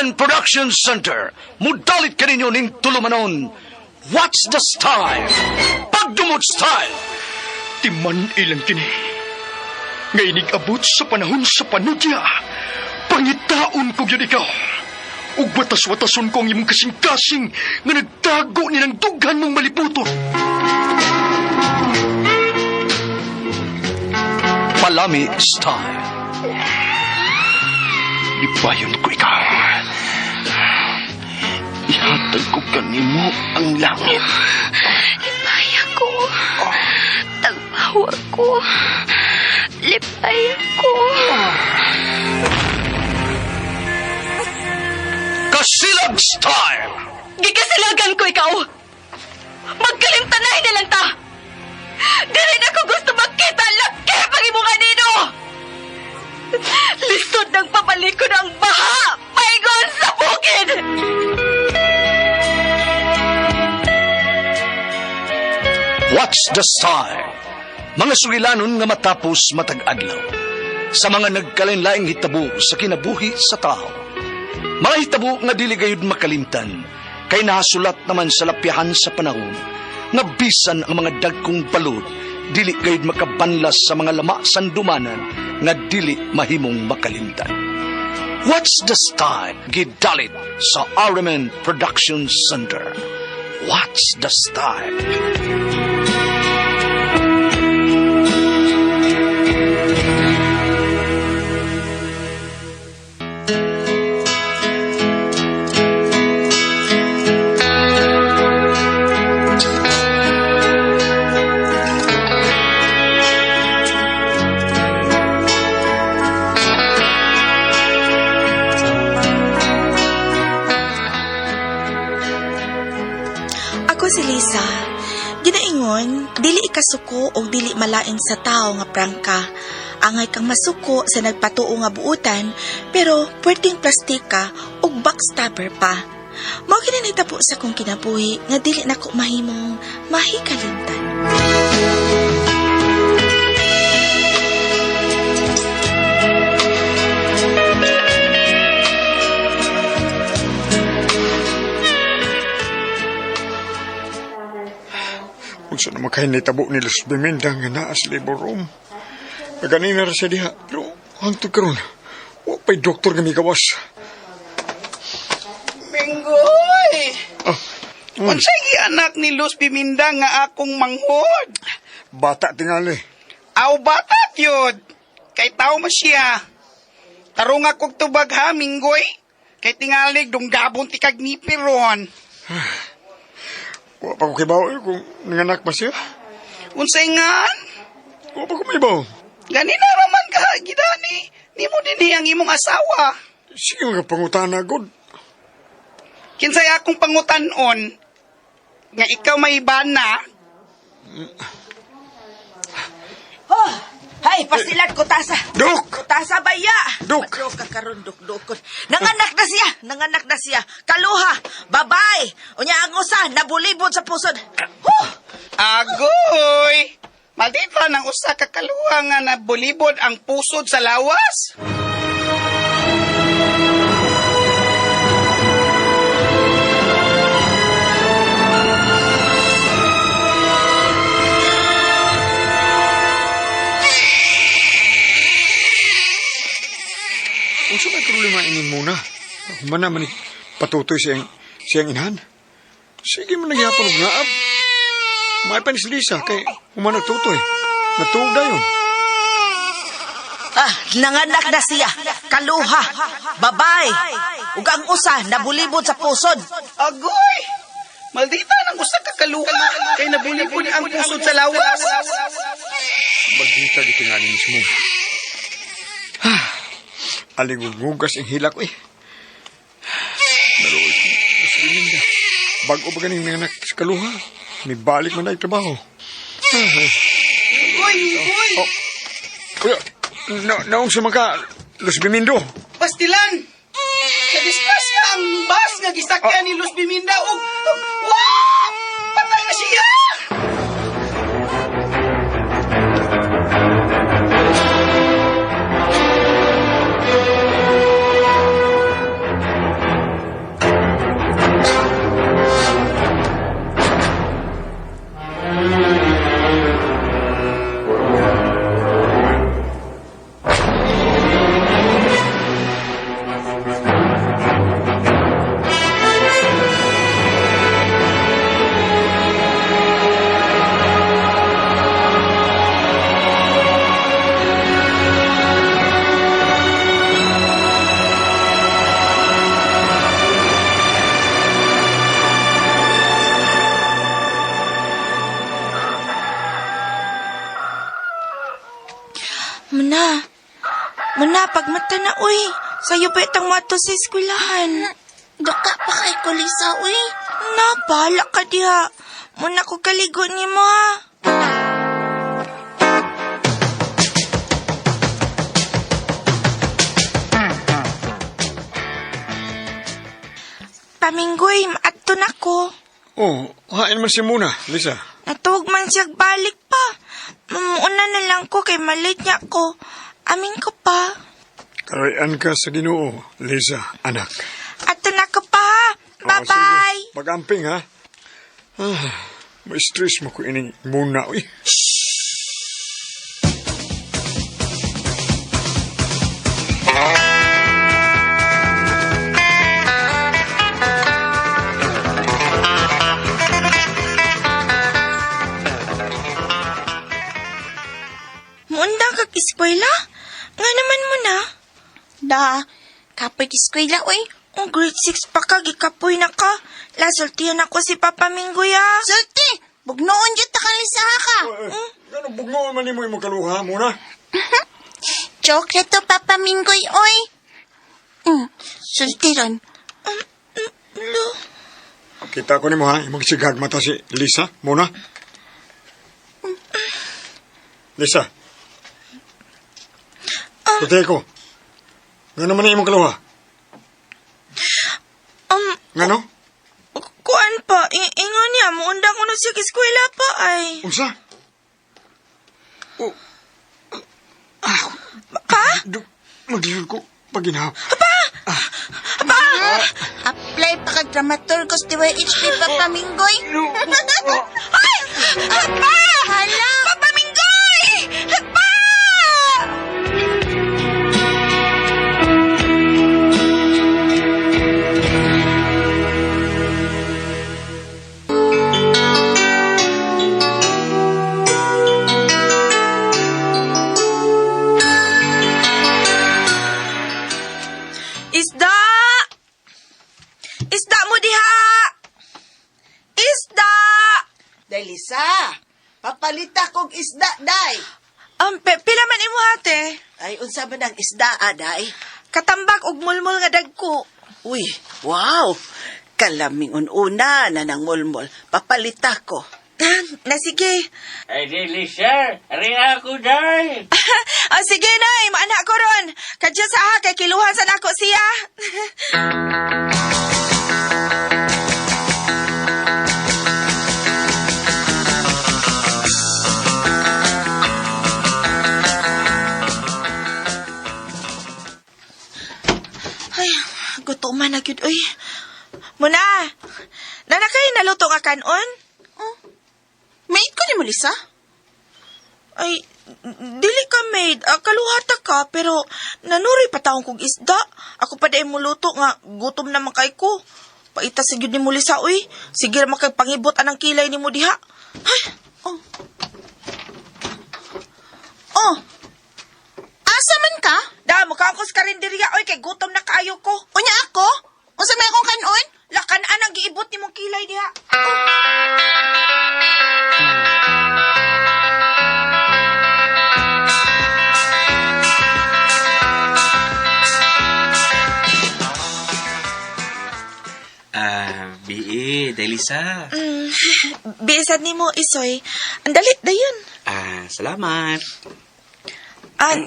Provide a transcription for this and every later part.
RMN Production Center. Mudalit ka ninyo ning tulumanon. What's the style? Pagdumot style. Timan ilang kini. Ngaynig abot sa panahon sa panudya. Pangitaon ko yun ikaw. Ug watas-watason ko ang imong kasing-kasing nga nagtago ni ng dughan mong maliputon. Palami style. Ibayon ko ikaw. Ihatag ko kanimo ang langit. Lipaya ko. Tagpawa ko. Lipaya ko. Kasilag style. Gigasilagan ko ikaw. Magkalimtanahin na lang ta. Dili na ko gusto makita laki pag imong anino. Lisod ng papalikod ang baha. Paigon sa bukid. What's the style? Mga sugilanon nga matapos matag-adlaw. Sa mga nagkalain-laing hitabo sa kinabuhi sa tao. Mga hitabo nga dili gayud makalimtan. Kay nahasulat naman sa lapyahan sa panahon. Nga bisan ang mga dagkong balod. Dili gayud makabanlas sa mga lama sandumanan. Nga dili mahimong makalimtan. What's the style? Gidalit sa RMN Production Center. What's the style? Ako si Lisa. Ginaingon, dili ikasuko o dili malain sa tao nga prangka. Angay kang masuko sa nagpatuo nga buutan, pero pwedeng plastika o backstabber pa. Mao kinanita po sa kong kinabuhi nga dili nako mahimong mahikalimtan. Unsa naman kayo nitabo ni Los Biminda nga naa sa labor room. Naganina ra siya diha, pero hangtod karon. Wa pa'y doktor nga migawas. Minggoy! Ah, Unsay anak ni Luz Biminda nga akong manghod? bata tingali. Aw bata yun. Kay tao man siya. Tarong akong tubag ha, Minggoy. Kay tingalig dunggabon ti kag nipiron. Wa pa ko kibaw kung nanganak pa siya. Unsay ngan? Wa pa ko mibaw. Ganina raman ka, gidani. Nimo din ang imong asawa. Sige nga pangutana, God. Kinsay akong pangutanon nga ikaw may bana. Oh, hay, pasilat ko tasa. Dok! Kutasa baya. Dok! Madyo ka karon, duk-dukon. Nanganak na siya. Kaluha, babay. Unya ang usa, nabulibod sa pusod. Huh! Agoy! Maldita ng usa ka kaluha nga nabulibod ang pusod sa lawas. Unsa may problema ini muna? Humana man ni patutoy siyang inahan. Sige man nagyapon og naab. May pa ni si Lisa kay humana tutoy. Natuog dayon. Nanganak na siya. Kaluha, babay. Ug ang usa, nabulibod sa pusod. Agoy! Maldita ng usa ka kaluha kay nabulibod ang pusod sa lawas. Maldita gito nga ni mismo. Alingugugas ang hila ko eh. Pero, gusto rin niya. Bago ba ganing nanganak sa kaluha? May balik man na yung trabaho. Uy! Oh. Kuya, naong sa mga Los Bimindo. Pastilan! Sa disgrasya ang bus nga gisakyan ni Luz Biminda ug wow! Patay na siya! mata na, uy. Sayo pa itang mato sa eskwelahan. Daka pa kay ko, Lisa, uy. Napala ka diha. Muna ko kaligo ni mo, ha. Paminggoy, maadto na ko. Oh, hain man si Muna, Lisa. Natuog man siya balik pa. Una na lang ko kay malit niya ko. Amin ko pa. Karayan ka sa Ginoo, Lisa, anak. Adto na ko pa, ha. Bye-bye. Sige. Pag-amping, ha? May stress mo ko ining Muna, uy. Muundang kag eskwela? Nga naman mo na. Da, kapoy kiskwela, uy. Oh, grade 6 pa ka, gikapoy na ka. Lasultihan ako si Papa Minggoy, ha. Sulti, bugnoon dyan ta kang Lisa ka. Gano'ng bugnoon man mo yung kaluha, Muna? Chocolate to, Papa Minggoy, oy. Sulti ron. Lo. Kita ko ni mo, ha? Yung magsigag mata si Lisa, Muna. Lisa. Tutay ko. Gano'n man yung kaluha? Ngano? Kuan pa, ingon niya, muundang ko na siya eskwela pa, ay. Unsa? Pa? Magdilol ko paginaw. Apply pa ka dramaturgos di HP, Papa Minggoy. Ay! Pa! Hala! Papa Minggoy! Pa! Isda! Isda mo diha! Isda! Day Lisa, papalita kog isda, day. Pila man imo hate? Ay, unsa man ang isda, day? Katambak og mulmul nga dagko. Uy, wow! Kalaming ununa na ng mulmol. Papalita ko. Na sige. Ay, di, sir. Rin ako, day. Sige na, maanak ko ron. Kadyo sa aha, kay kiluhan sa nako siya. Ay, gutuman na gyud oy. Muna, nanakay naluto nga kanon? Mate ko ni mo, Lisa? Ay, dili ka maid. Kaluhata ka, pero nanuri pa taong kong isda. Ako pa dahil muluto nga, gutom naman kay ko. Paita sa gyud ni mo Lisa, uy. Sige naman kay pangibot anang kilay ni mo diha. Ay, Oh, asa man ka? da, makangkos ka rin diriya, uy, kay gutom na kayo ko. Unya ako? Unsa may akong kanon? Lakanaan ang giibot ni mong kilay diha. B.E. Delisa. Bisan ni mo, Isoy. Ang dalit na yun. Salamat.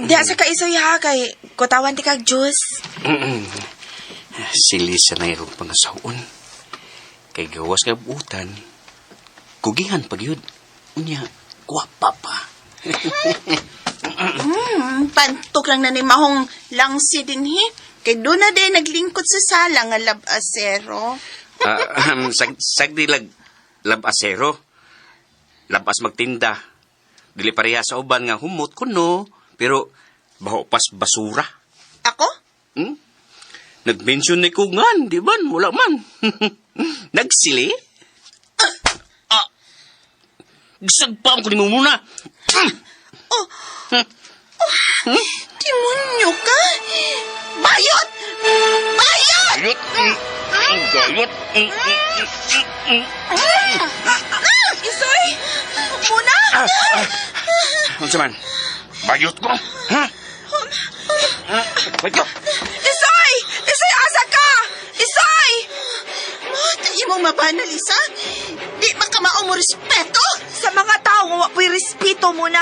Diha sa ka, Isoy, ha, kay kutawan ti kag juice. Si Lisa na irong pangasaon. Kay gawas nga buutan. Kugihan pag yun. Unya, guwapa pa. Pantok lang na ni Mahong langsi din, he. Kay doon na din naglingkod sa sala nga labasero. Sagdi labasero. Labas magtinda. Dili pareha sa uban nga humot kuno. Pero baho pas basura. Ako? Nag-mention ni Kugan, di ba? Wala man. Nagsili? Gisagpam ko ni mo muna. Timonyo ka? Bayot! Bayot! Gayot! Gayot! Isoy! Muna! Ano man? Bayot ko? Ha? Pwede. Isoy! Isoy, asa ka! Isoy! Di mo mabana, Lisa? Di ba ka mao mo respeto? Sa mga tao, nga po'y respeto mo na.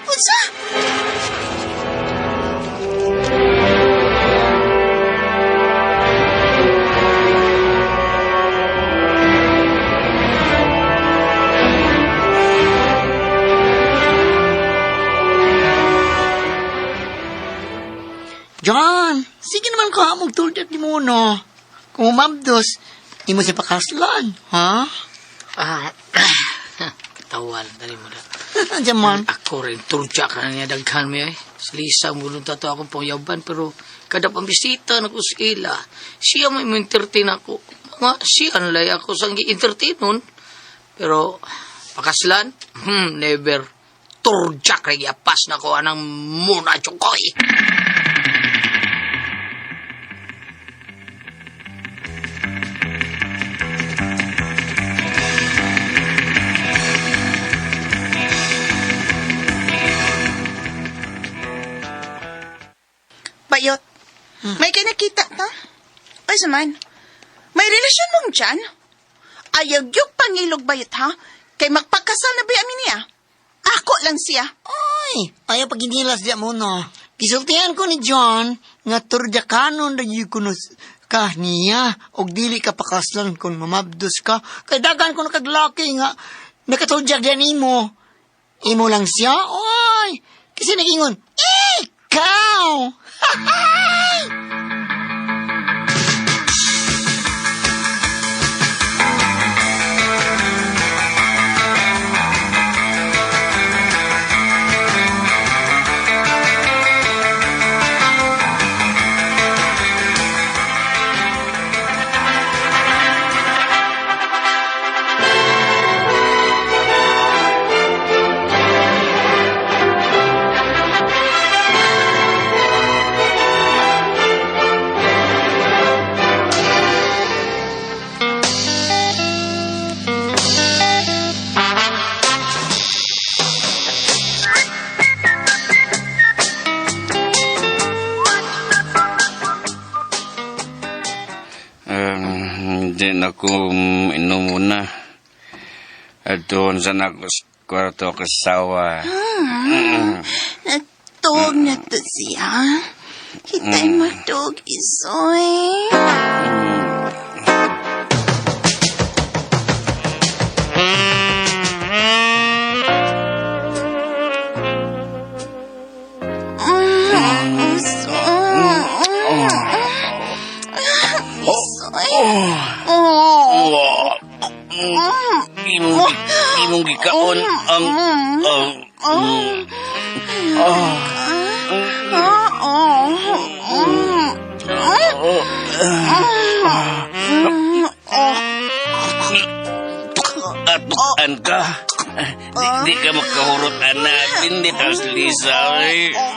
Unsa? John, sige naman ka magtulad di mo, no? Kung umabdos, di mo siya pakaslan, ha? Katawan, dali mo na. Diyan man. Ako rin, turja ka na niya daghan mo eh. Lisa, mulong tato akong pangyaban, pero kada pambisita na ko sa ila, siya may entertain ako. Mga siya nalay ako sang gi-entertain nun. Pero, pakaslan, never. Turja ka rin, yapas na ko anang muna chokoy. Bayot, may kinakita ta? Ay, saman, may relasyon mong dyan? Ayaw yung pangilog bayot, ha? Kay magpakasal na ba amin niya? Ako lang siya. Ay, ayaw pag hinilas diyan mo, no? Gisultihan ko ni John, nga turja kanon na yung kunus ka niya, og dili ka pakaslan kung mamabdos ka. Kay dagan ko nakaglaki nga, nakatulja diyan imo. Imo lang siya? Ay, kasi nagingon, ikaw! Hindi na ko inom muna. At doon sa kwarto kasawa. Nagtuog na to siya. Kita'y matug, Isoy. Imong gikaon ang atuan ka. Di ka makahurot, anak. Binitaw si Lisa.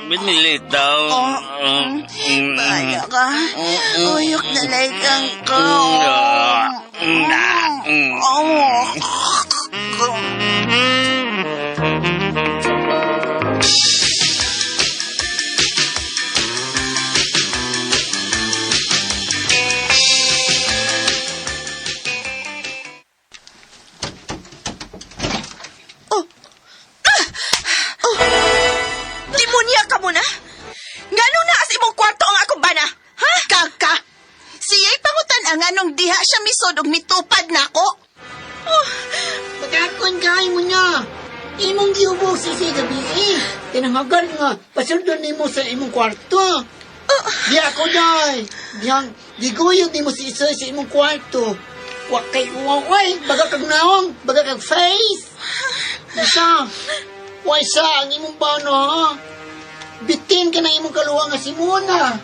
Binilitaw. Baya ka. Uyok na laikang ko. Demonya ka mo na? Ngano na as imong kwarto ang akong bana? Ha? Kaka, siya'y pangutan ang anong diha siya misod og mitupad na ako. Pagkakon kay mo niya. Imong giubog si gabi tinangagan nga, pasundon nimo sa imong kwarto. Di ako day. Diyang, giguyod nimo si Isoy sa imong kwarto. Wa kay uwaway, baga kag naong, baga kag face. Isa, wa isa ang imong bano, ha? Bitin ka na imong kaluwa nga si Mona.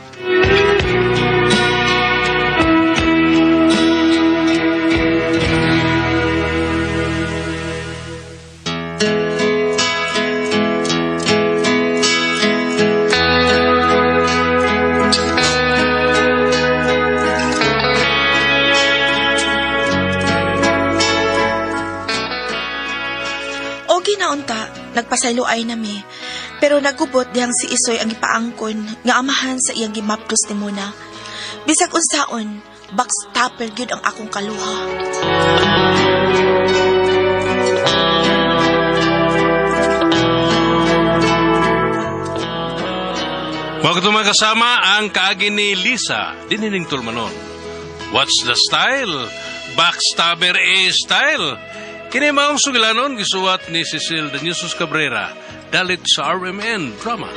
O ginaunta, nagpasayloay nami. Pero nagubot dihang si Isoy ang ipaangkon nga amahan sa iyang gimapdos ni Muna. Bisag unsaon, backstopper gyud ang akong kaluha. Mga mga kasama ang kaagi ni Lisa, dinining tulmanon. What's the style? Backstabber style. Kini maong sugilanon gisuwat ni Cecil de Jesus Cabrera, dalit sa RMN Drama.